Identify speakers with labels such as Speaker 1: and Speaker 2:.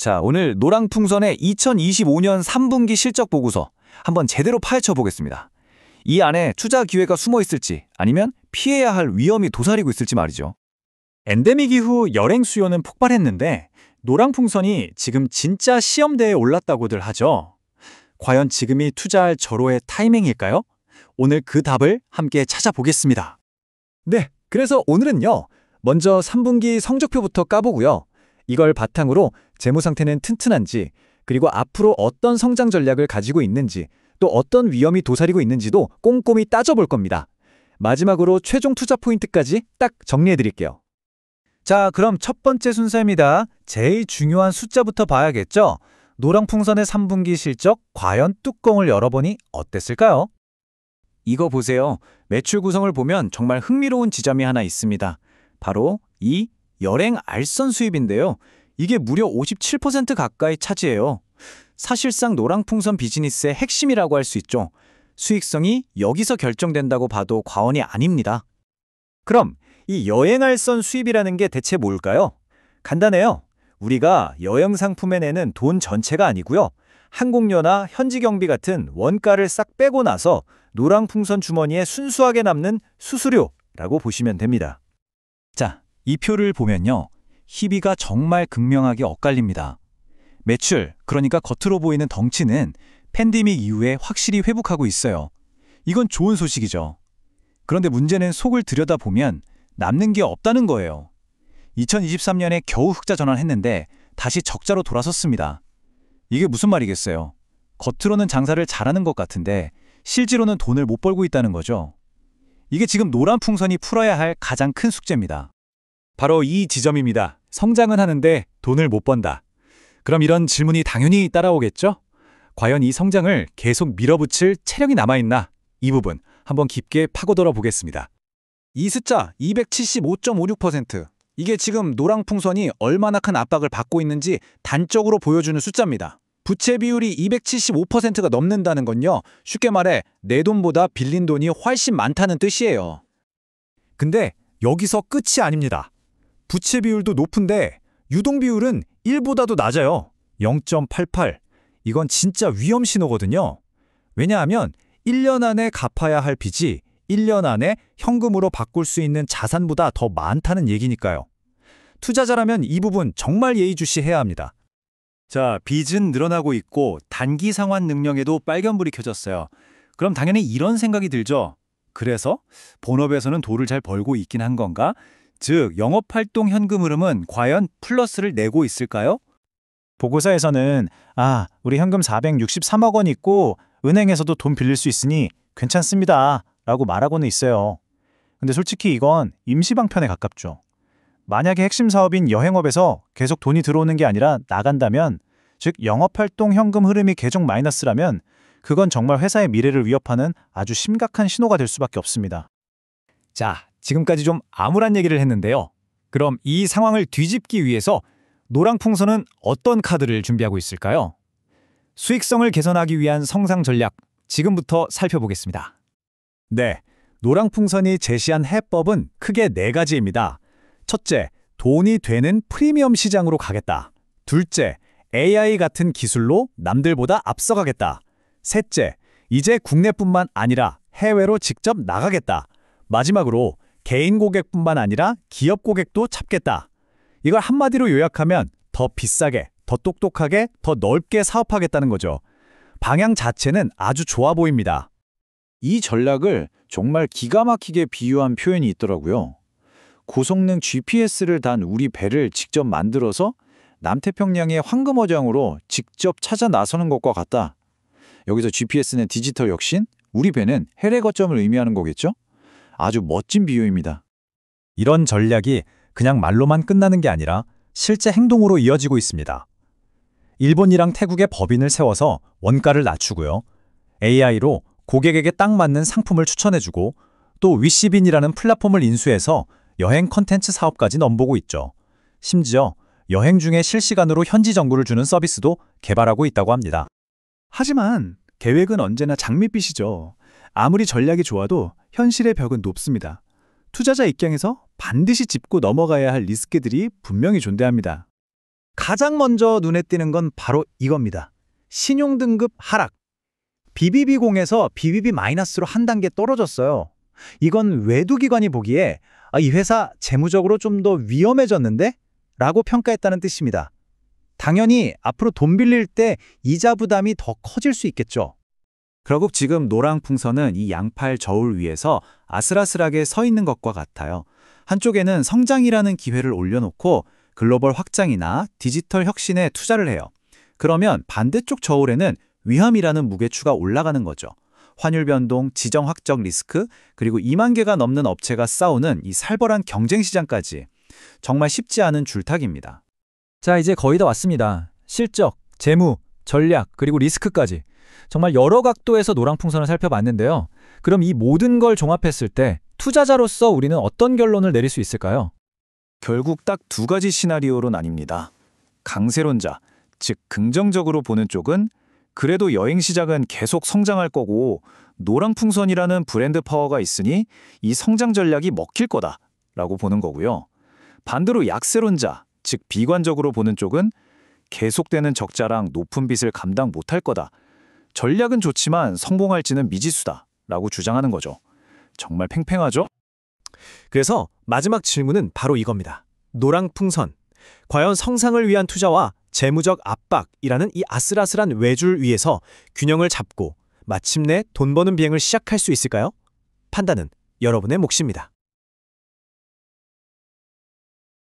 Speaker 1: 자, 오늘 노랑풍선의 2025년 3분기 실적 보고서 한번 제대로 파헤쳐 보겠습니다. 이 안에 투자 기회가 숨어 있을지 아니면 피해야 할 위험이 도사리고 있을지 말이죠.
Speaker 2: 엔데믹 이후 여행 수요는 폭발했는데 노랑풍선이 지금 진짜 시험대에 올랐다고들 하죠. 과연 지금이 투자할 절호의 타이밍일까요? 오늘 그 답을 함께 찾아보겠습니다.
Speaker 3: 네, 그래서 오늘은요. 먼저 3분기 성적표부터 까보고요. 이걸 바탕으로 재무 상태는 튼튼한지, 그리고 앞으로 어떤 성장 전략을 가지고 있는지, 또 어떤 위험이 도사리고 있는지도 꼼꼼히 따져볼 겁니다. 마지막으로 최종 투자 포인트까지 딱 정리해드릴게요.
Speaker 1: 자, 그럼 첫 번째 순서입니다. 제일 중요한 숫자부터 봐야겠죠? 노랑풍선의 3분기 실적 과연 뚜껑을 열어보니 어땠을까요? 이거 보세요. 매출 구성을 보면 정말 흥미로운 지점이 하나 있습니다. 바로 이 열행 알선 수입인데요. 이게 무려 57% 가까이 차지해요. 사실상 노랑풍선 비즈니스의 핵심이라고 할 수 있죠. 수익성이 여기서 결정된다고 봐도 과언이 아닙니다.
Speaker 3: 그럼 이 여행알선 수입이라는 게 대체 뭘까요? 간단해요. 우리가 여행 상품에 내는 돈 전체가 아니고요. 항공료나 현지 경비 같은 원가를 싹 빼고 나서 노랑풍선 주머니에 순수하게 남는 수수료라고 보시면 됩니다.
Speaker 1: 자, 이 표를 보면요. 희비가 정말 극명하게 엇갈립니다. 매출, 그러니까 겉으로 보이는 덩치는 팬데믹 이후에 확실히 회복하고 있어요. 이건 좋은 소식이죠. 그런데 문제는 속을 들여다보면 남는 게 없다는 거예요. 2023년에 겨우 흑자 전환했는데 다시 적자로 돌아섰습니다. 이게 무슨 말이겠어요? 겉으로는 장사를 잘하는 것 같은데 실제로는 돈을 못 벌고 있다는 거죠. 이게 지금 노란풍선이 풀어야 할 가장 큰 숙제입니다.
Speaker 3: 바로 이 지점입니다. 성장은 하는데 돈을 못 번다. 그럼 이런 질문이 당연히 따라오겠죠? 과연 이 성장을 계속 밀어붙일 체력이 남아있나? 이 부분 한번 깊게 파고들어 보겠습니다.
Speaker 1: 이 숫자 275.56%. 이게 지금 노랑풍선이 얼마나 큰 압박을 받고 있는지 단적으로 보여주는 숫자입니다. 부채 비율이 275%가 넘는다는 건요. 쉽게 말해 내 돈보다 빌린 돈이 훨씬 많다는 뜻이에요.
Speaker 3: 근데 여기서 끝이 아닙니다. 부채 비율도 높은데 유동 비율은 1보다도 낮아요. 0.88. 이건 진짜 위험 신호거든요. 왜냐하면 1년 안에 갚아야 할 빚이 1년 안에 현금으로 바꿀 수 있는 자산보다 더 많다는 얘기니까요. 투자자라면 이 부분 정말 예의주시해야 합니다.
Speaker 2: 자, 빚은 늘어나고 있고 단기 상환 능력에도 빨간불이 켜졌어요. 그럼 당연히 이런 생각이 들죠. 그래서 본업에서는 돈을 잘 벌고 있긴 한 건가? 즉, 영업활동 현금 흐름은 과연 플러스를 내고 있을까요?
Speaker 3: 보고서에서는 우리 현금 463억 원 있고 은행에서도 돈 빌릴 수 있으니 괜찮습니다 라고 말하고는 있어요. 근데 솔직히 이건 임시방편에 가깝죠. 만약에 핵심 사업인 여행업에서 계속 돈이 들어오는 게 아니라 나간다면, 즉 영업활동 현금 흐름이 계속 마이너스라면 그건 정말 회사의 미래를 위협하는 아주 심각한 신호가 될 수밖에 없습니다. 자, 지금까지 좀 암울한 얘기를 했는데요. 그럼 이 상황을 뒤집기 위해서 노랑풍선은 어떤 카드를 준비하고 있을까요? 수익성을 개선하기 위한 성장 전략, 지금부터 살펴보겠습니다. 네, 노랑풍선이 제시한 해법은 크게 4가지입니다. 첫째, 돈이 되는 프리미엄 시장으로 가겠다. 둘째, AI 같은 기술로 남들보다 앞서가겠다. 셋째, 이제 국내뿐만 아니라 해외로 직접 나가겠다. 마지막으로 개인 고객뿐만 아니라 기업 고객도 잡겠다. 이걸 한마디로 요약하면 더 비싸게, 더 똑똑하게, 더 넓게 사업하겠다는 거죠. 방향 자체는 아주 좋아 보입니다.
Speaker 1: 이 전략을 정말 기가 막히게 비유한 표현이 있더라고요. 고성능 GPS를 단 우리 배를 직접 만들어서 남태평양의 황금어장으로 직접 찾아 나서는 것과 같다. 여기서 GPS는 디지털 혁신, 우리 배는 해외 거점을 의미하는 거겠죠? 아주 멋진 비유입니다.
Speaker 3: 이런 전략이 그냥 말로만 끝나는 게 아니라 실제 행동으로 이어지고 있습니다. 일본이랑 태국의 법인을 세워서 원가를 낮추고요. AI로 고객에게 딱 맞는 상품을 추천해주고, 또 위시빈이라는 플랫폼을 인수해서 여행 컨텐츠 사업까지 넘보고 있죠. 심지어 여행 중에 실시간으로 현지 정보를 주는 서비스도 개발하고 있다고 합니다.
Speaker 2: 하지만 계획은 언제나 장밋빛이죠. 아무리 전략이 좋아도 현실의 벽은 높습니다. 투자자 입장에서 반드시 짚고 넘어가야 할 리스크들이 분명히 존재합니다.
Speaker 3: 가장 먼저 눈에 띄는 건 바로 이겁니다. 신용등급 하락. BBB0에서 BBB-로 한 단계 떨어졌어요. 이건 외두기관이 보기에 이 회사 재무적으로 좀 더 위험해졌는데? 라고 평가했다는 뜻입니다. 당연히 앞으로 돈 빌릴 때 이자 부담이 더 커질 수 있겠죠.
Speaker 2: 결국 지금 노랑풍선은 이 양팔 저울 위에서 아슬아슬하게 서 있는 것과 같아요. 한쪽에는 성장이라는 기회를 올려놓고 글로벌 확장이나 디지털 혁신에 투자를 해요. 그러면 반대쪽 저울에는 위험이라는 무게추가 올라가는 거죠. 환율 변동, 지정 확정 리스크, 그리고 2만 개가 넘는 업체가 싸우는 이 살벌한 경쟁 시장까지 정말 쉽지 않은 줄타기입니다.
Speaker 1: 자, 이제 거의 다 왔습니다. 실적, 재무, 전략, 그리고 리스크까지. 정말 여러 각도에서 노랑풍선을 살펴봤는데요. 그럼 이 모든 걸 종합했을 때 투자자로서 우리는 어떤 결론을 내릴 수 있을까요?
Speaker 2: 결국 딱 두 가지 시나리오로 나뉩니다. 강세론자, 즉 긍정적으로 보는 쪽은 그래도 여행 시장은 계속 성장할 거고 노랑풍선이라는 브랜드 파워가 있으니 이 성장 전략이 먹힐 거다라고 보는 거고요. 반대로 약세론자, 즉 비관적으로 보는 쪽은 계속되는 적자랑 높은 빚을 감당 못할 거다. 전략은 좋지만 성공할지는 미지수다라고 주장하는 거죠. 정말 팽팽하죠?
Speaker 4: 그래서 마지막 질문은 바로 이겁니다. 노랑풍선. 과연 성장을 위한 투자와 재무적 압박이라는 이 아슬아슬한 외줄 위에서 균형을 잡고 마침내 돈 버는 비행을 시작할 수 있을까요? 판단은 여러분의 몫입니다.